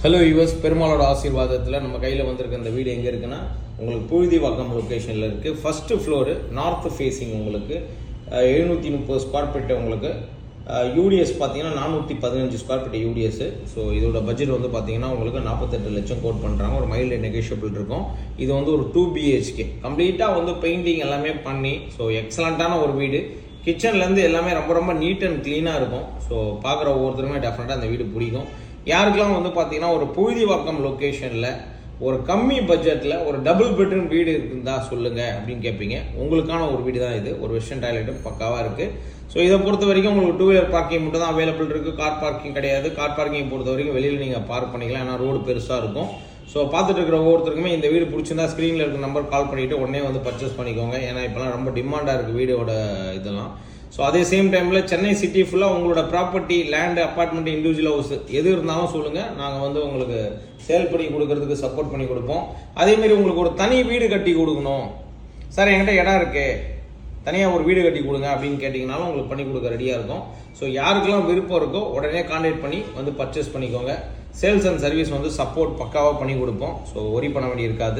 Hello US பெருமாளோட ஆசீர்வாதத்தில் நம்ம கையில் வந்திருக்க இந்த வீடு எங்கே இருக்குன்னா உங்களுக்கு புழுதிவாக்கம் லொக்கேஷனில் இருக்குது. ஃபஸ்ட்டு ஃப்ளோரு நார்த் ஃபேஸிங் உங்களுக்கு 730 ஸ்கொயர் ஃபீட் உங்களுக்கு யூடிஎஸ் பார்த்தீங்கன்னா 415 ஸ்கொயர் ஃபீட் யூடிஎஸ். ஸோ இதோட பட்ஜெட் வந்து பார்த்தீங்கன்னா உங்களுக்கு 48 லட்சம் கோட் பண்ணுறாங்க. ஒரு மைல்டு நெகோஷியபிள் இருக்கும். இது வந்து ஒரு 2 BHK கம்ப்ளீட்டாக வந்து பெயிண்டிங் எல்லாமே பண்ணி ஸோ எக்ஸலண்ட்டான ஒரு வீடு. கிச்சன்லேருந்து எல்லாமே ரொம்ப ரொம்ப நீட் அண்ட் க்ளீனாக இருக்கும். ஸோ பார்க்குற ஒவ்வொருத்தருமே டெஃபினட்டாக அந்த வீடு பிடிக்கும். யாருக்கெல்லாம் வந்து பார்த்தீங்கன்னா ஒரு புழுதிவாக்கம் லொக்கேஷனில் ஒரு கம்மி பட்ஜெட்டில் ஒரு டபுள் பெட்ரூம் வீடு இருக்குதா சொல்லுங்கள் அப்படின்னு கேட்பீங்க. உங்களுக்கான ஒரு வீடு தான் இது. ஒரு வெஸ்டர்ன் டாய்லெட்டும் பக்காவாக இருக்குது. ஸோ இதை பொறுத்த வரைக்கும் உங்களுக்கு 2 வீலர் பார்க்கிங் மட்டும் தான் அவைலபிள் இருக்குது. கார் பார்க்கிங் கிடையாது. கார் பார்க்கிங் பொறுத்த வரைக்கும் வெளியில் நீங்கள் பார்க் பண்ணிக்கலாம். ஏன்னா ரோடு பெருசாக இருக்கும். ஸோ பார்த்துட்டு இருக்கிற ஒவ்வொருத்தருக்குமே இந்த வீடு பிடிச்சிருந்தா ஸ்க்ரீனில் இருக்க நம்பர் கால் பண்ணிவிட்டு உடனே வந்து பர்ச்சேஸ் பண்ணிக்கோங்க. ஏன்னா இப்போலாம் ரொம்ப டிமாண்டாக இருக்குது வீடோட இதெல்லாம். ஸோ அதே சேம் டைமில் சென்னை சிட்டி ஃபுல்லாக உங்களோட property, land, apartment, individual house எது இருந்தாலும் சொல்லுங்கள். நாங்கள் வந்து உங்களுக்கு சேல் பண்ணி கொடுக்கறதுக்கு சப்போர்ட் பண்ணி கொடுப்போம். அதேமாரி உங்களுக்கு ஒரு தனி வீடு கட்டி கொடுக்கணும் சார், என்கிட்ட இடம் இருக்குது, தனியாக ஒரு வீடு கட்டி கொடுங்க அப்படின்னு கேட்டிங்கனாலும் உங்களுக்கு பண்ணி கொடுக்க ரெடியாக இருக்கும். ஸோ யாருக்கெல்லாம் விருப்பம் இருக்கோ உடனே கான்டாக்ட் பண்ணி வந்து பர்ச்சேஸ் பண்ணிக்கோங்க. சேல்ஸ் அண்ட் சர்வீஸ் வந்து சப்போர்ட் பக்காவாக பண்ணி கொடுப்போம். ஸோ ஒரி பண்ண வேண்டி இருக்காது.